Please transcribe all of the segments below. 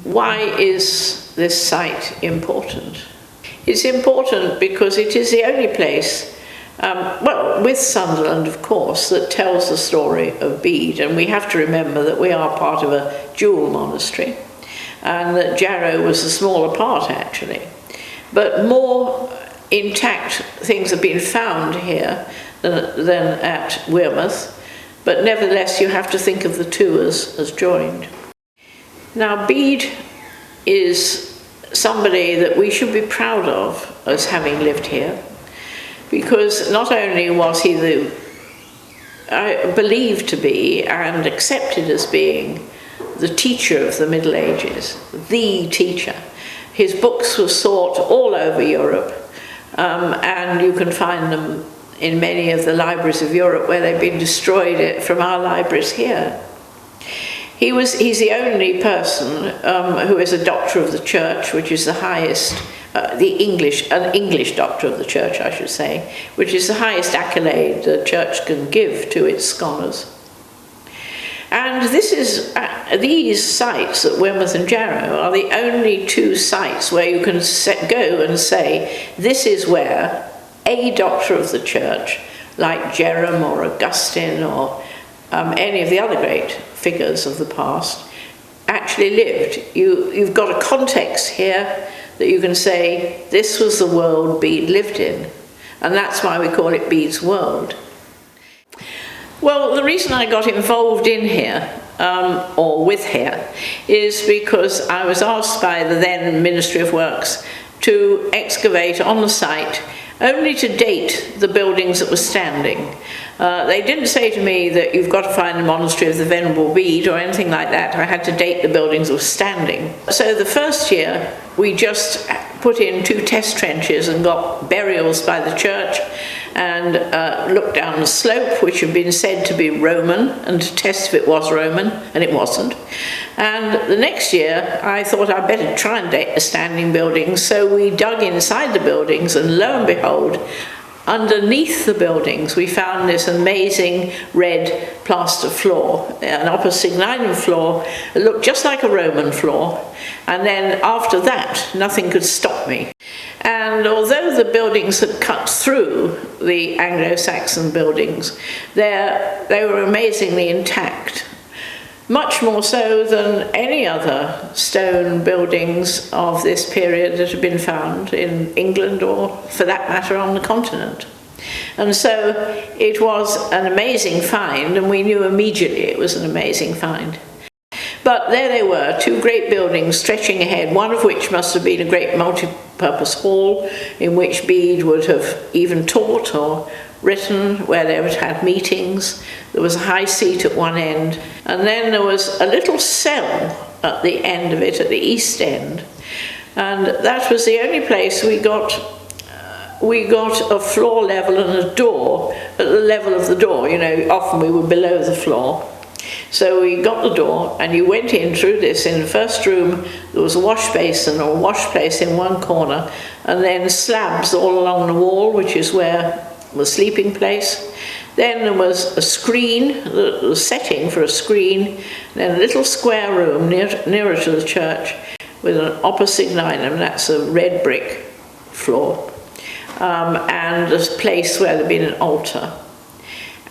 Why is this site important? It's important because it is the only place, well, with Sunderland of course, that tells the story of Bede, and we have to remember that we are part of a dual monastery and that Jarrow was the smaller part actually. But more intact things have been found here than at Wearmouth, but nevertheless you have to think of the two as joined. Now Bede is somebody that we should be proud of as having lived here, because not only was he believed to be and accepted as being the teacher of the Middle Ages, the teacher. His books were sought all over Europe, and you can find them in many of the libraries of Europe where they've been destroyed from our libraries here. He's the only person who is a doctor of the church, which is the highest, an English doctor of the church, I should say, which is the highest accolade the church can give to its scholars. And these sites at Wearmouth and Jarrow are the only two sites where you can go and say, this is where a doctor of the church, like Jerome or Augustine or any of the other great figures of the past, actually lived. You've got a context here that you can say, this was the world Bede lived in. And that's why we call it Bede's world. Well, the reason I got involved in here, or with here, is because I was asked by the then Ministry of Works to excavate on the site, only to date the buildings that were standing. They didn't say to me that you've got to find the monastery of the Venerable Bede or anything like that. I had to date the buildings that were standing. So the first year we just put in 2 test trenches and got burials by the church and looked down the slope, which had been said to be Roman, and to test if it was Roman, and it wasn't. And the next year I thought I'd better try and date the standing buildings, so we dug inside the buildings, and lo and behold, underneath the buildings we found this amazing red plaster floor, an upper signinum floor. It looked just like a Roman floor, and then after that nothing could stop me. And although the buildings had cut through the Anglo-Saxon buildings, they were amazingly intact. Much more so than any other stone buildings of this period that have been found in England or, for that matter, on the continent. And so it was an amazing find, and we knew immediately it was an amazing find. But there they were, 2 great buildings stretching ahead, one of which must have been a great multi-purpose hall in which Bede would have even taught or written, where they would have meetings. There was a high seat at one end, and then there was a little cell at the end of it, at the east end, and that was the only place we got a floor level and a door at the level of the door. You know, often we were below the floor. So we got the door, and you went in through this. In the first room there was a wash basin or a wash place in one corner, and then slabs all along the wall, which is where the sleeping place. Then there was a screen, the setting for a screen, then a little square room nearer to the church with an upper signinum, that's a red brick floor, and a place where there'd been an altar.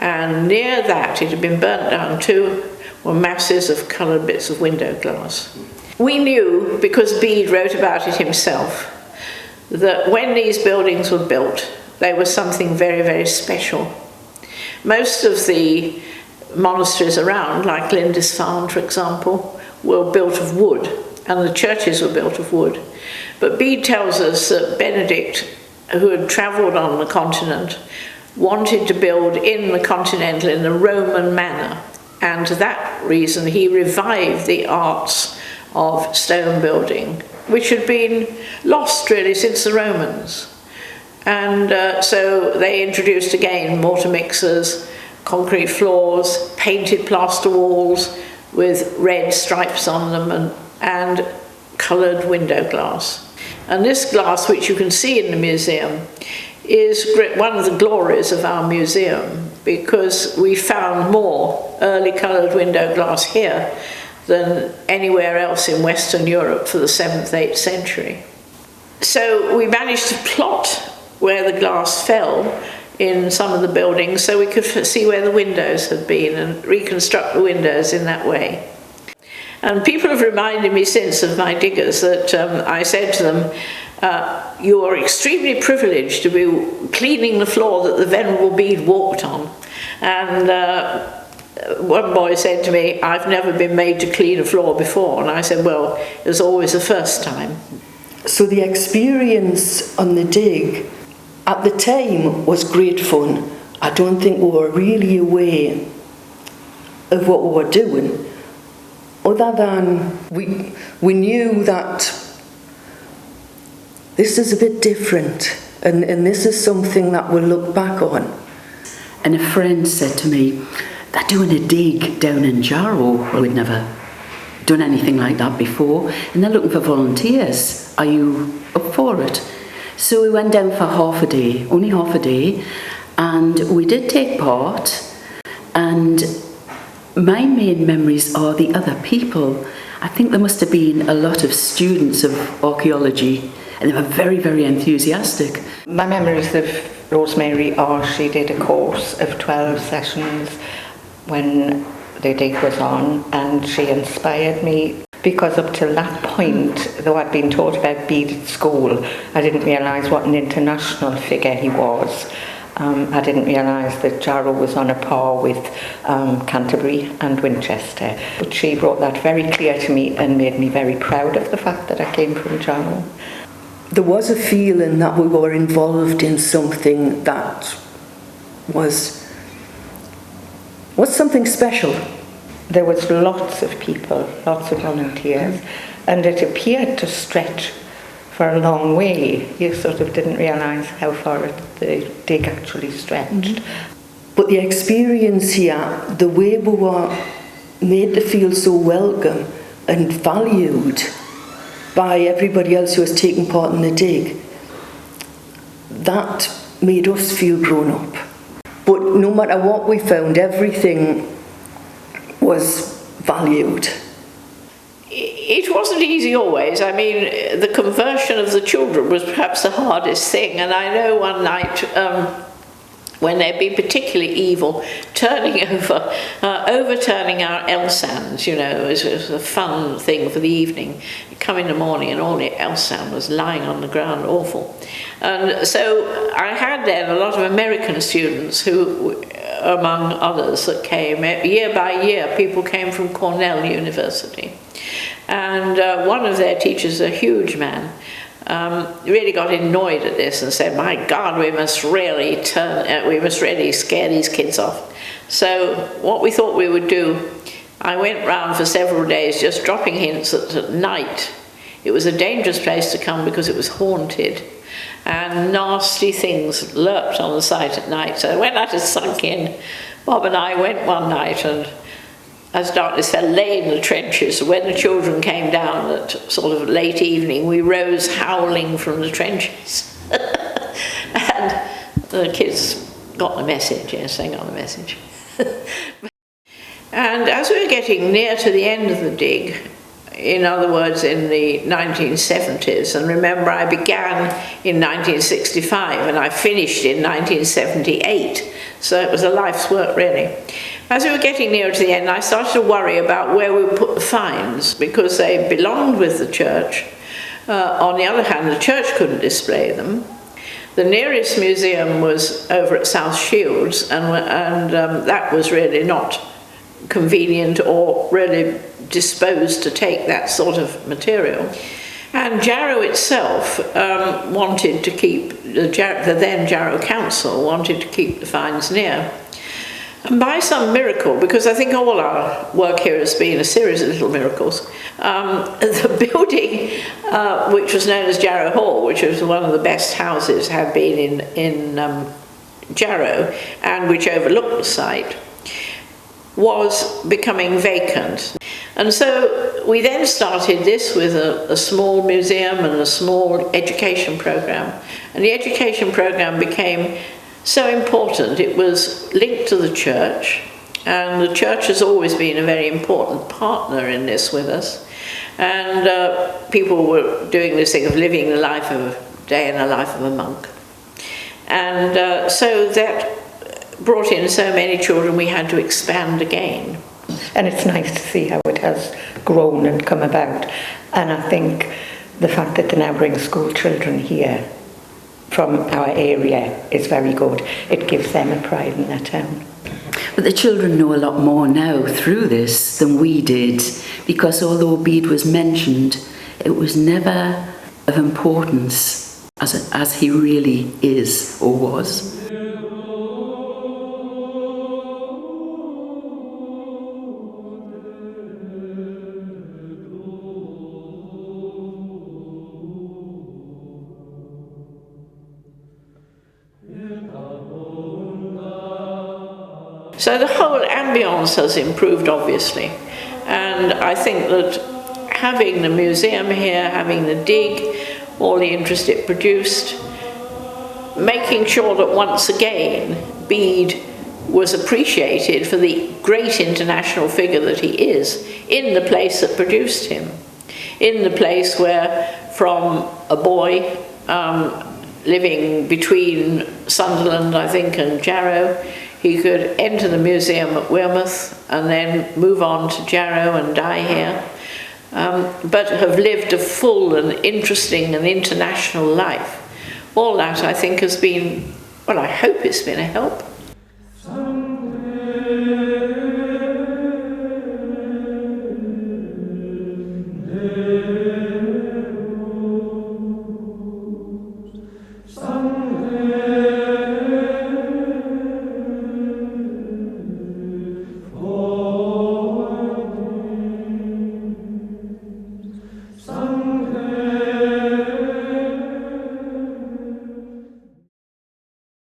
And near that, it had been burnt down too, were masses of coloured bits of window glass. We knew, because Bede wrote about it himself, that when these buildings were built, they were something very, very special. Most of the monasteries around, like Lindisfarne, for example, were built of wood, and the churches were built of wood. But Bede tells us that Benedict, who had travelled on the continent, wanted to build in the continental in the Roman manner, and for that reason he revived the arts of stone building, which had been lost really since the Romans. And so they introduced again mortar mixers, concrete floors, painted plaster walls with red stripes on them, and coloured window glass. And this glass, which you can see in the museum, is one of the glories of our museum, because we found more early coloured window glass here than anywhere else in Western Europe for the 7th, 8th century. So we managed to plot where the glass fell in some of the buildings so we could see where the windows had been and reconstruct the windows in that way. And people have reminded me since of my diggers that I said to them, you are extremely privileged to be cleaning the floor that the Venerable Bede walked on. And one boy said to me, I've never been made to clean a floor before. And I said, well, it was always the first time. So the experience on the dig at the time was great fun. I don't think we were really aware of what we were doing, other than we knew that this is a bit different, and this is something that we'll look back on. And a friend said to me, they're doing a dig down in Jarrow. We'd never done anything like that before, and they're looking for volunteers. Are you up for it? So we went down for half a day, only half a day, and we did take part. And my main memories are the other people. I think there must have been a lot of students of archaeology, and they were very, very enthusiastic. My memories of Rosemary are she did a course of 12 sessions when the dig was on, and she inspired me, because up till that point, though I'd been taught about Bede at school, I didn't realise what an international figure he was. I didn't realise that Jarrow was on a par with Canterbury and Winchester. But she brought that very clear to me and made me very proud of the fact that I came from Jarrow. There was a feeling that we were involved in something that was something special. There was lots of people, lots of volunteers, and it appeared to stretch for a long way. You sort of didn't realise how far the dig actually stretched. But the experience here, the way we were made to feel so welcome and valued by everybody else who was taking part in the dig, that made us feel grown up. But no matter what we found, everything was valued. It wasn't easy always. I mean, the conversion of the children was perhaps the hardest thing. And I know one night when they'd been particularly evil, overturning our Elsans, you know, it was a fun thing for the evening. You come in the morning and all the Elsan was lying on the ground, awful. And so I had then a lot of American students who, among others that came, year by year, people came from Cornell University. And one of their teachers, a huge man, really got annoyed at this and said, my God, we must really scare these kids off. So what we thought we would do, I went round for several days just dropping hints that at night it was a dangerous place to come because it was haunted and nasty things lurked on the site at night. So when that had sunk in, Bob and I went one night, and as darkness fell, lay in the trenches. When the children came down at sort of late evening, we rose howling from the trenches. And the kids got the message, yes, they got the message. And as we were getting near to the end of the dig, in other words, in the 1970s, and remember I began in 1965 and I finished in 1978, so it was a life's work really. As we were getting nearer to the end, I started to worry about where we would put the finds, because they belonged with the church. On the other hand, the church couldn't display them. The nearest museum was over at South Shields, and that was really not convenient or really disposed to take that sort of material. And Jarrow itself wanted to keep, the then Jarrow Council wanted to keep the finds near. And by some miracle, because I think all our work here has been a series of little miracles, the building, which was known as Jarrow Hall, which was one of the best houses had been in Jarrow, and which overlooked the site, was becoming vacant. And so we then started this with a small museum and a small education program. And the education program became so important. It was linked to the church, and the church has always been a very important partner in this with us. And people were doing this thing of living the life of a day in the life of a monk. And so that brought in so many children, we had to expand again. And it's nice to see how it has grown and come about. And I think the fact that they now bring school children here from our area is very good. It gives them a pride in their town. But the children know a lot more now through this than we did, because although Bede was mentioned, it was never of importance as he really is or was. So the whole ambience has improved, obviously, and I think that having the museum here, having the dig, all the interest it produced, making sure that once again Bede was appreciated for the great international figure that he is in the place that produced him, in the place where from a boy living between Sunderland, I think, and Jarrow, he could enter the museum at Wearmouth and then move on to Jarrow and die here, but have lived a full and interesting and international life. All that, I think, has been, well, I hope it's been a help.